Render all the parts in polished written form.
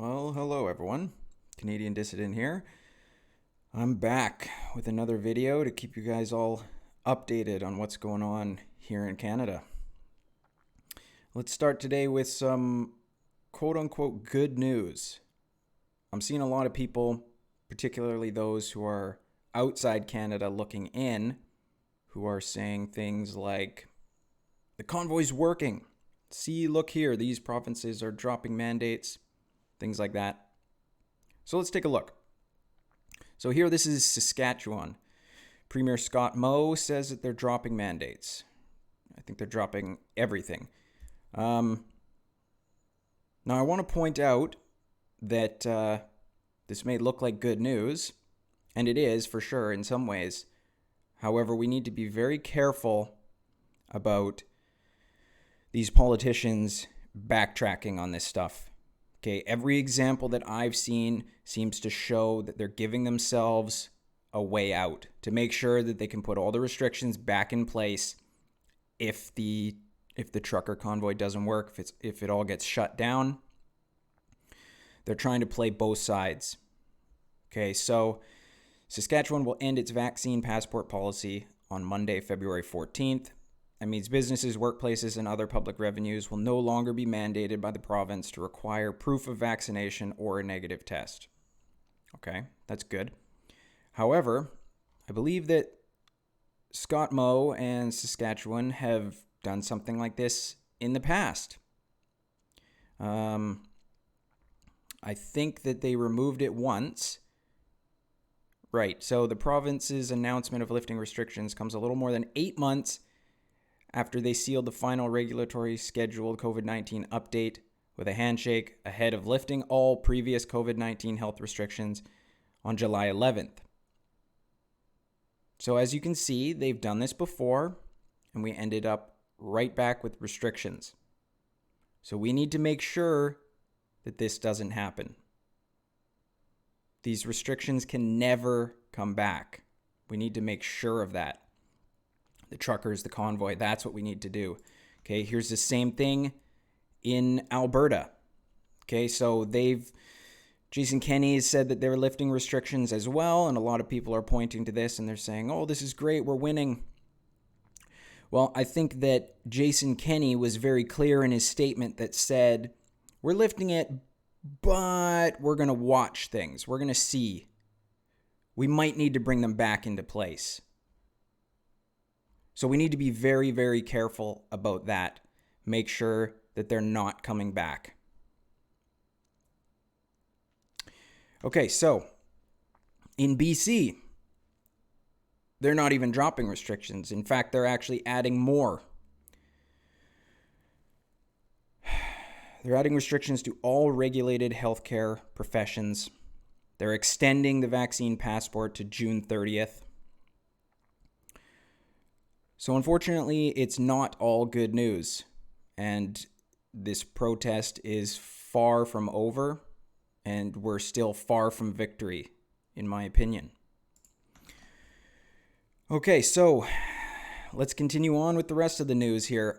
Well, hello everyone. Canadian Dissident here. I'm back with another video to keep you guys all updated on what's going on here in Canada. Let's start today with some quote-unquote good news. I'm seeing a lot of people, particularly those who are outside Canada looking in, who are saying things like, the convoy's working. See, look here, these provinces are dropping mandates. Things like that. So let's take a look. So here, this is Saskatchewan. Premier Scott Moe says that they're dropping mandates. I think they're dropping everything. Now, I want to point out that this may look like good news, and it is for sure in some ways. However, we need to be very careful about these politicians backtracking on this stuff. Okay, every example that I've seen seems to show that they're giving themselves a way out to make sure that they can put all the restrictions back in place if the trucker convoy doesn't work, if it all gets shut down. They're trying to play both sides. Okay, so Saskatchewan will end its vaccine passport policy on Monday, February 14th. That means businesses, workplaces, and other public revenues will no longer be mandated by the province to require proof of vaccination or a negative test. Okay, that's good. However, I believe that Scott Moe and Saskatchewan have done something like this in the past. I think that they removed it once. Right, so the province's announcement of lifting restrictions comes a little more than 8 months after they sealed the final regulatory scheduled COVID-19 update with a handshake ahead of lifting all previous COVID-19 health restrictions on July 11th. So as you can see, they've done this before, and we ended up right back with restrictions. So we need to make sure that this doesn't happen. These restrictions can never come back. We need to make sure of that. The truckers, the convoy, that's what we need to do. Okay, here's the same thing in Alberta. Okay, so Jason Kenney has said that they're lifting restrictions as well, and a lot of people are pointing to this and they're saying, oh, this is great, we're winning. Well, I think that Jason Kenney was very clear in his statement that said, we're lifting it, but we're going to watch things. We're going to see. We might need to bring them back into place. So we need to be very, very careful about that. Make sure that they're not coming back. Okay, so in BC, they're not even dropping restrictions. In fact, they're actually adding more. They're adding restrictions to all regulated healthcare professions. They're extending the vaccine passport to June 30th. So unfortunately, it's not all good news, and this protest is far from over, and we're still far from victory, in my opinion. Okay, so let's continue on with the rest of the news here.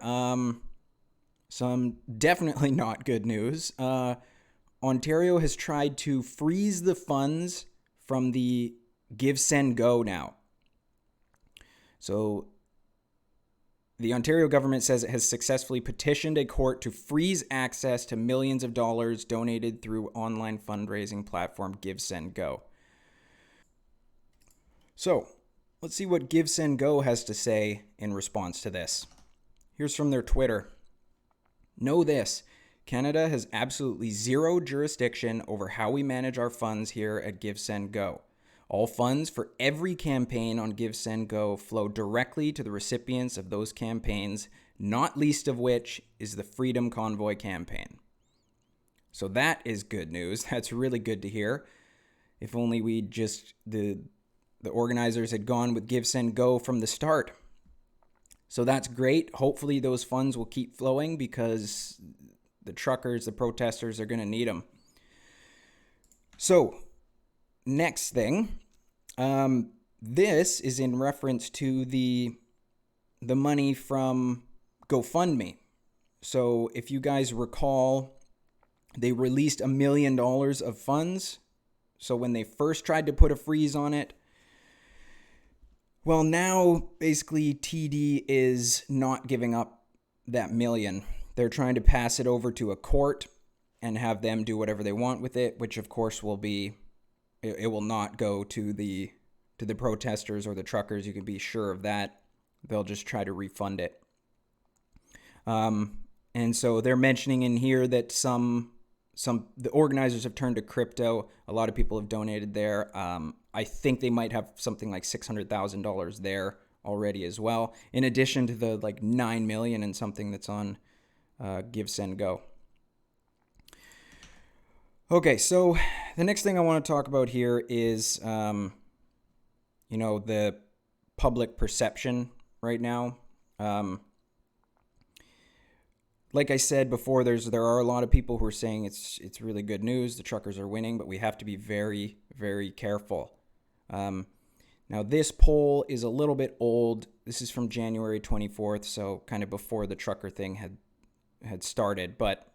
Some definitely not good news. Ontario has tried to freeze the funds from the GiveSendGo now. So the Ontario government says it has successfully petitioned a court to freeze access to millions of dollars donated through online fundraising platform GiveSendGo. So, let's see what GiveSendGo has to say in response to this. Here's from their Twitter. Know this, Canada has absolutely zero jurisdiction over how we manage our funds here at GiveSendGo. All funds for every campaign on GiveSendGo flow directly to the recipients of those campaigns, not least of which is the Freedom Convoy campaign. So that is good news. That's really good to hear. If only the organizers had gone with GiveSendGo from the start. So that's great. Hopefully those funds will keep flowing because the truckers, the protesters are going to need them. So, next thing, this is in reference to the money from GoFundMe. So if you guys recall, They released $1 million of funds. So when they first tried to put a freeze on it, well, now basically TD is not giving up that million. They're trying to pass it over to a court and have them do whatever they want with it, which of course will be, it will not go to the protesters or the truckers. You can be sure of that. They'll just try to refund it. And so they're mentioning in here that the organizers have turned to crypto. A lot of people have donated there. I think they might have something like $600,000 there already as well, in addition to the like $9 million and something that's on GiveSendGo. Okay, so the next thing I want to talk about here is, the public perception right now. Like I said before, there are a lot of people who are saying it's really good news. The truckers are winning, but we have to be very, very careful. Now, this poll is a little bit old. This is from January 24th, so kind of before the trucker thing had started. But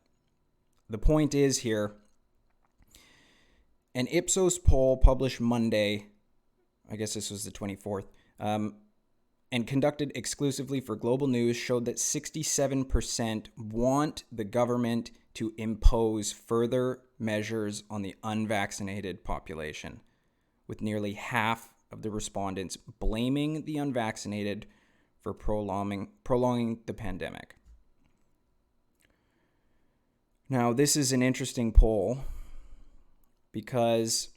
the point is here, an Ipsos poll published Monday, I guess this was the 24th, and conducted exclusively for Global News showed that 67% want the government to impose further measures on the unvaccinated population, with nearly half of the respondents blaming the unvaccinated for prolonging the pandemic. Now, this is an interesting poll because,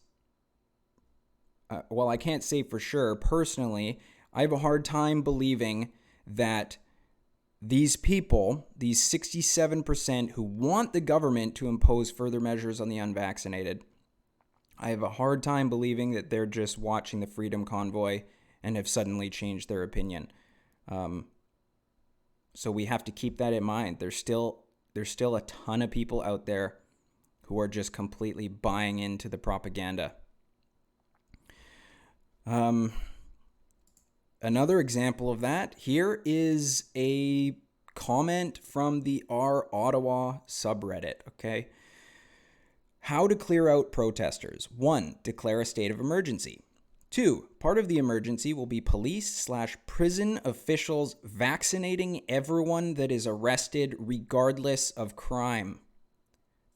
I can't say for sure, personally, I have a hard time believing that these people, these 67% who want the government to impose further measures on the unvaccinated, I have a hard time believing that they're just watching the Freedom Convoy and have suddenly changed their opinion. So we have to keep that in mind. There's still a ton of people out there who are just completely buying into the propaganda. Another example of that here is a comment from the R Ottawa subreddit, okay? How to clear out protesters. 1, declare a state of emergency. 2, part of the emergency will be police/prison officials vaccinating everyone that is arrested regardless of crime.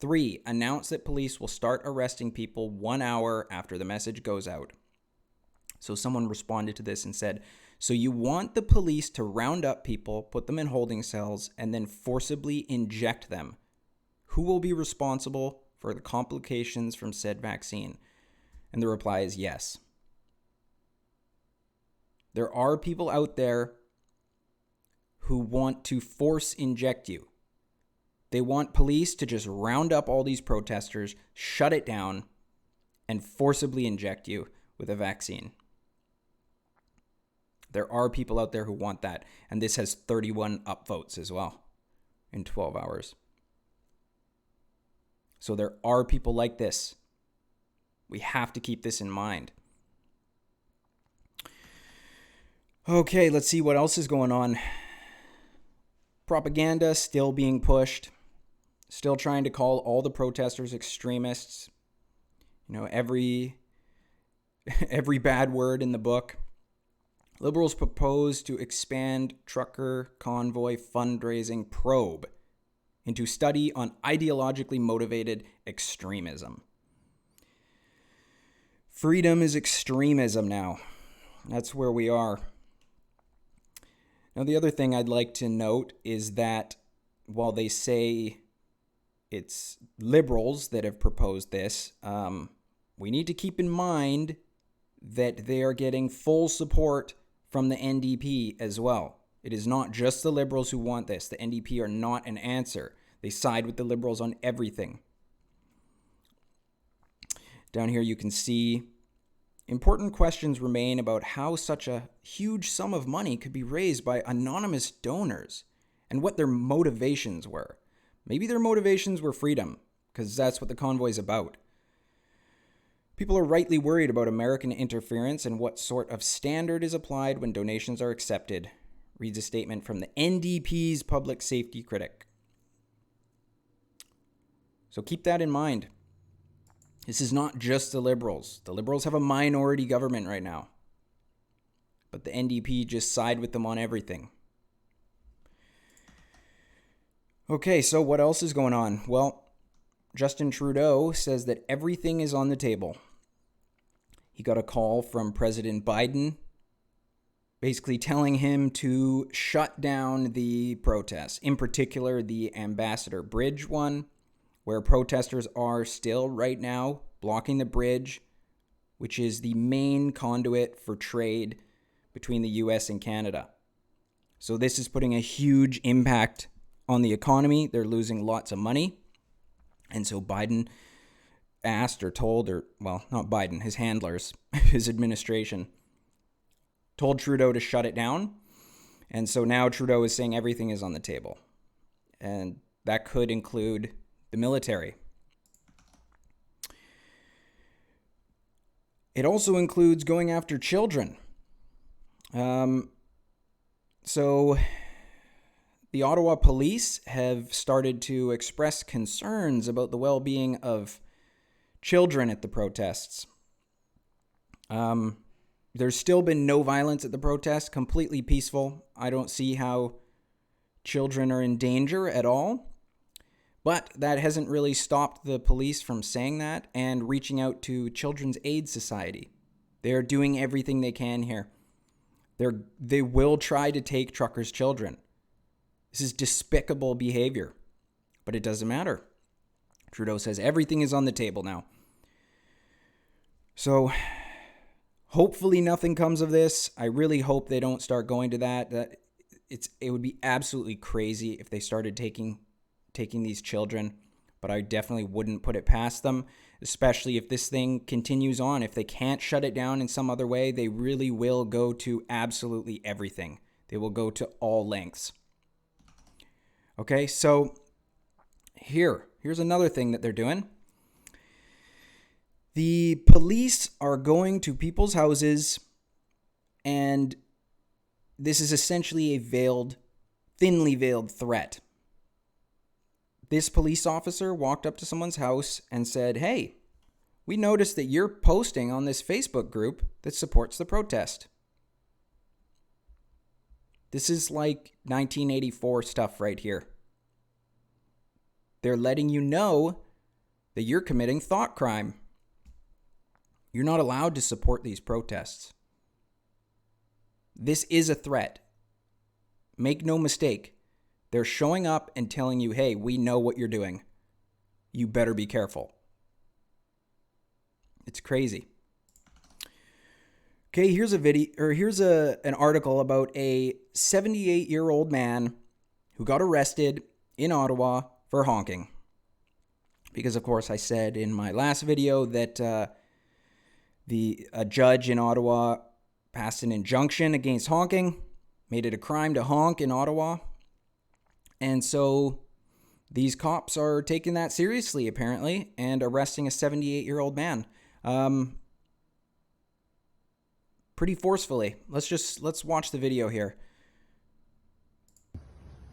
3, announce that police will start arresting people 1 hour after the message goes out. So someone responded to this and said, so you want the police to round up people, put them in holding cells, and then forcibly inject them. Who will be responsible for the complications from said vaccine? And the reply is yes. There are people out there who want to force inject you. They want police to just round up all these protesters, shut it down, and forcibly inject you with a vaccine. There are people out there who want that, and this has 31 upvotes as well in 12 hours. So there are people like this. We have to keep this in mind. Okay, let's see what else is going on. Propaganda still being pushed, still trying to call all the protesters extremists. Every bad word in the book. Liberals propose to expand trucker convoy fundraising probe into study on ideologically motivated extremism. Freedom is extremism now. That's where we are. Now, the other thing I'd like to note is that while they say it's liberals that have proposed this, we need to keep in mind that they are getting full support from the NDP as well. It is not just the liberals who want this. The NDP are not an answer. They side with the liberals on everything. Down here you can see important questions remain about how such a huge sum of money could be raised by anonymous donors and what their motivations were. Maybe their motivations were freedom, because that's what the convoy is about. People are rightly worried about American interference and what sort of standard is applied when donations are accepted, reads a statement from the NDP's public safety critic. So keep that in mind. This is not just the Liberals. The Liberals have a minority government right now. But the NDP just side with them on everything. Okay, so what else is going on? Well, Justin Trudeau says that everything is on the table. He got a call from President Biden basically telling him to shut down the protests, in particular the Ambassador Bridge one, where protesters are still right now blocking the bridge, which is the main conduit for trade between the US and Canada. So this is putting a huge impact on the economy. They're losing lots of money. And so Biden asked or told, or well, not Biden, his handlers, his administration, told Trudeau to shut it down. And so now Trudeau is saying everything is on the table. And that could include the military. It also includes going after children. So the Ottawa police have started to express concerns about the well-being of children at the protests. There's still been no violence at the protests, completely peaceful. I don't see how children are in danger at all. But that hasn't really stopped the police from saying that and reaching out to Children's Aid Society. They're doing everything they can here. They will try to take truckers' children. This is despicable behavior, but it doesn't matter. Trudeau says everything is on the table now. So hopefully nothing comes of this. I really hope they don't start going to that. It would be absolutely crazy if they started taking these children, but I definitely wouldn't put it past them, especially if this thing continues on. If they can't shut it down in some other way, they really will go to absolutely everything. They will go to all lengths. Okay, so here's another thing that they're doing. The police are going to people's houses, and this is essentially a thinly veiled threat. This police officer walked up to someone's house and said, "Hey, we noticed that you're posting on this Facebook group that supports the protest." This is like 1984 stuff right here. They're letting you know that you're committing thought crime. You're not allowed to support these protests. This is a threat. Make no mistake. They're showing up and telling you, hey, we know what you're doing. You better be careful. It's crazy. Okay, here's an article about a 78-year-old man who got arrested in Ottawa for honking. Because, of course, I said in my last video that a judge in Ottawa passed an injunction against honking, made it a crime to honk in Ottawa. And so these cops are taking that seriously, apparently, and arresting a 78-year-old man. Pretty forcefully. Let's watch the video here.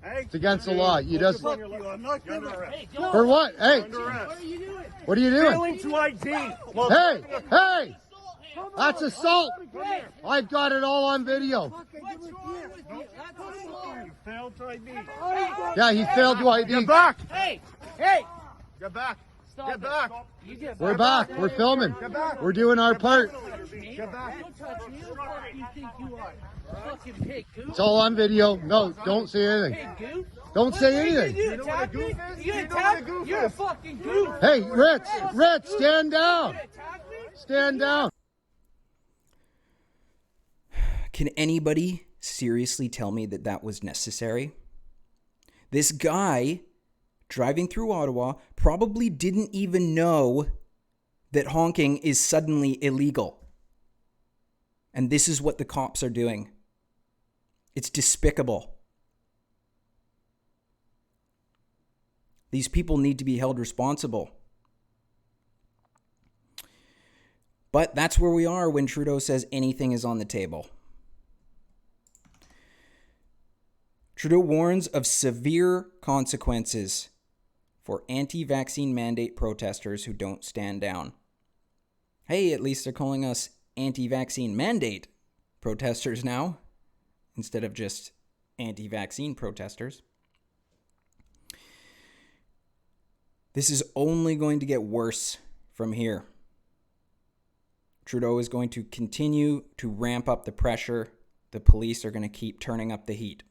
Hey, it's against the law. You just I'm not going to arrest. for what? Hey, What are you doing? what are you doing? Failing to ID. Hey, that's assault. I've got it all on video. What's wrong with you? That's assault. You failed to ID. Yeah, he failed to ID. Get back. Hey! Get back. Stop Get it. back. You get We're back. We're filming. Get back. We're doing our part. Get back. Don't touch me. Who the fuck do you think you are? Fucking pig goose. It's all on video. No, don't say anything. Pig goose? Don't say anything. You attack me? You attack me? You're a fucking goose. Hey, Ritz, stand down. Attack me? Stand down. Can anybody seriously tell me that that was necessary? This guy driving through Ottawa probably didn't even know that honking is suddenly illegal. And this is what the cops are doing. It's despicable. These people need to be held responsible. But that's where we are when Trudeau says anything is on the table. Trudeau warns of severe consequences for anti-vaccine mandate protesters who don't stand down. Hey, at least they're calling us anti-vaccine mandate protesters now, instead of just anti-vaccine protesters. This is only going to get worse from here. Trudeau is going to continue to ramp up the pressure. The police are going to keep turning up the heat.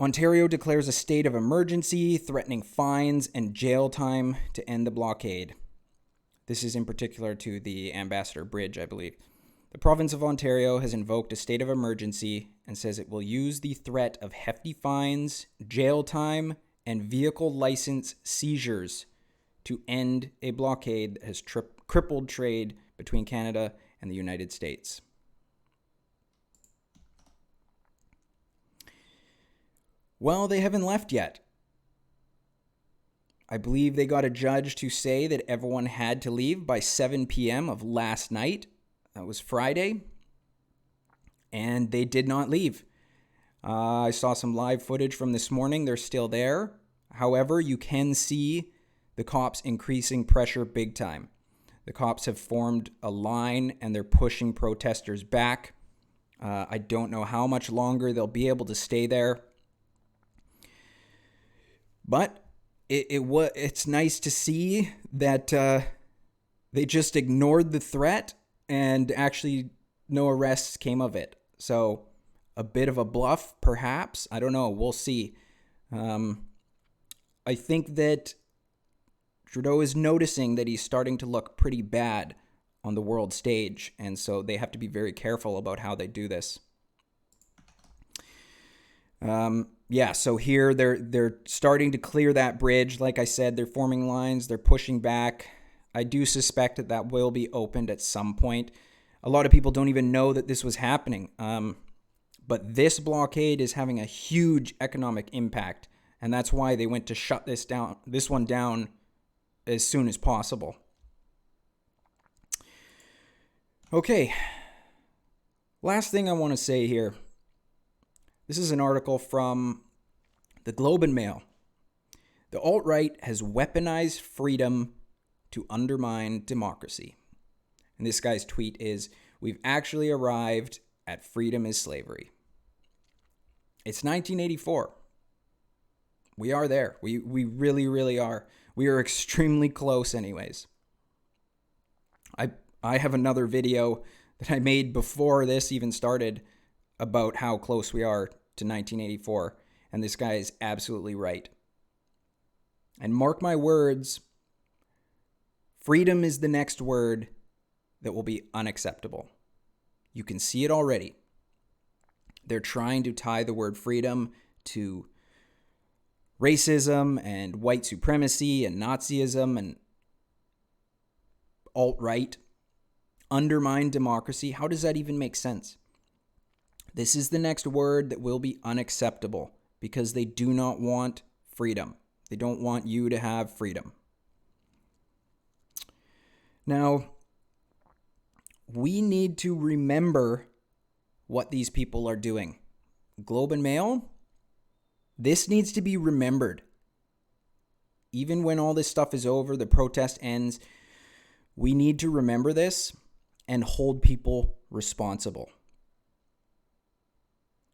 Ontario declares a state of emergency, threatening fines and jail time to end the blockade. This is in particular to the Ambassador Bridge, I believe. The province of Ontario has invoked a state of emergency and says it will use the threat of hefty fines, jail time, and vehicle license seizures to end a blockade that has crippled trade between Canada and the United States. Well, they haven't left yet. I believe they got a judge to say that everyone had to leave by 7 p.m. of last night. That was Friday. And they did not leave. I saw some live footage from this morning. They're still there. However, you can see the cops increasing pressure big time. The cops have formed a line and they're pushing protesters back. I don't know how much longer they'll be able to stay there. But it's nice to see that they just ignored the threat and actually no arrests came of it. So a bit of a bluff, perhaps. I don't know. We'll see. I think that Trudeau is noticing that he's starting to look pretty bad on the world stage, and so they have to be very careful about how they do this. So here they're starting to clear that bridge. Like I said, they're forming lines, they're pushing back. I do suspect that will be opened at some point. A lot of people don't even know that this was happening. But this blockade is having a huge economic impact, and that's why they went to shut this one down as soon as possible. Okay. Last thing I want to say here. This is an article from the Globe and Mail. The alt-right has weaponized freedom to undermine democracy. And this guy's tweet is, "We've actually arrived at freedom is slavery." It's 1984. We are there. We really, really are. We are extremely close anyways. I have another video that I made before this even started about how close we are to 1984, and this guy is absolutely right. And mark my words, freedom is the next word that will be unacceptable. You can see it already. They're trying to tie the word freedom to racism and white supremacy and Nazism and alt-right. Undermine democracy. How does that even make sense? This is the next word that will be unacceptable because they do not want freedom. They don't want you to have freedom. Now, we need to remember what these people are doing. Globe and Mail, this needs to be remembered. Even when all this stuff is over, the protest ends, we need to remember this and hold people responsible.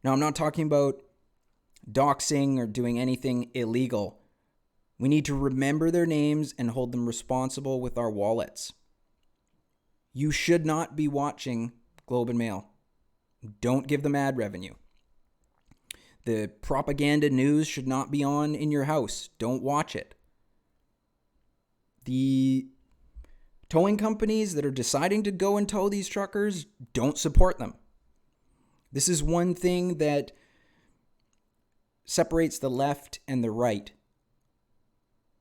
Now, I'm not talking about doxing or doing anything illegal. We need to remember their names and hold them responsible with our wallets. You should not be watching Globe and Mail. Don't give them ad revenue. The propaganda news should not be on in your house. Don't watch it. The towing companies that are deciding to go and tow these truckers, don't support them. This is one thing that separates the left and the right.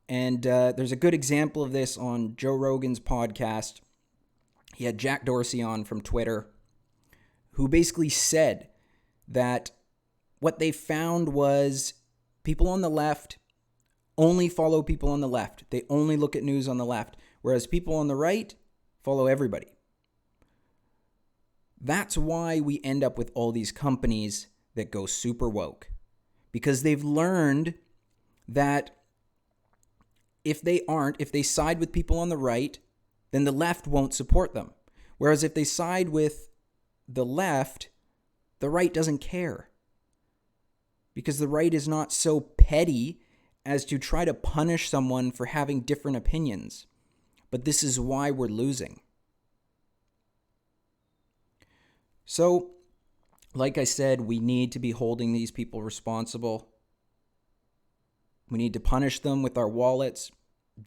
And there's a good example of this on Joe Rogan's podcast. He had Jack Dorsey on from Twitter, who basically said that what they found was people on the left only follow people on the left. They only look at news on the left, whereas people on the right follow everybody. That's why we end up with all these companies that go super woke, because they've learned that if they side with people on the right, then the left won't support them. Whereas if they side with the left, the right doesn't care. Because the right is not so petty as to try to punish someone for having different opinions. But this is why we're losing. So, like I said, we need to be holding these people responsible. We need to punish them with our wallets.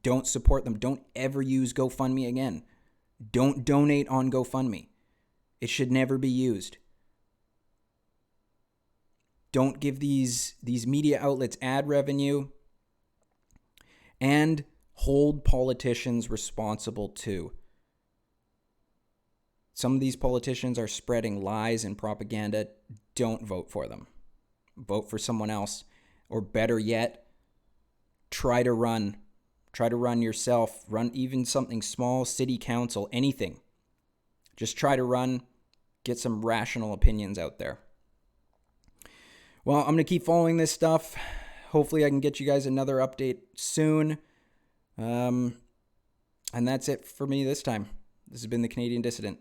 Don't support them. Don't ever use GoFundMe again. Don't donate on GoFundMe. It should never be used. Don't give these media outlets ad revenue. And hold politicians responsible too. Some of these politicians are spreading lies and propaganda. Don't vote for them. Vote for someone else. Or better yet, try to run. Try to run yourself. Run even something small, city council, anything. Just try to run. Get some rational opinions out there. Well, I'm going to keep following this stuff. Hopefully I can get you guys another update soon. And that's it for me this time. This has been the Canadian Dissident.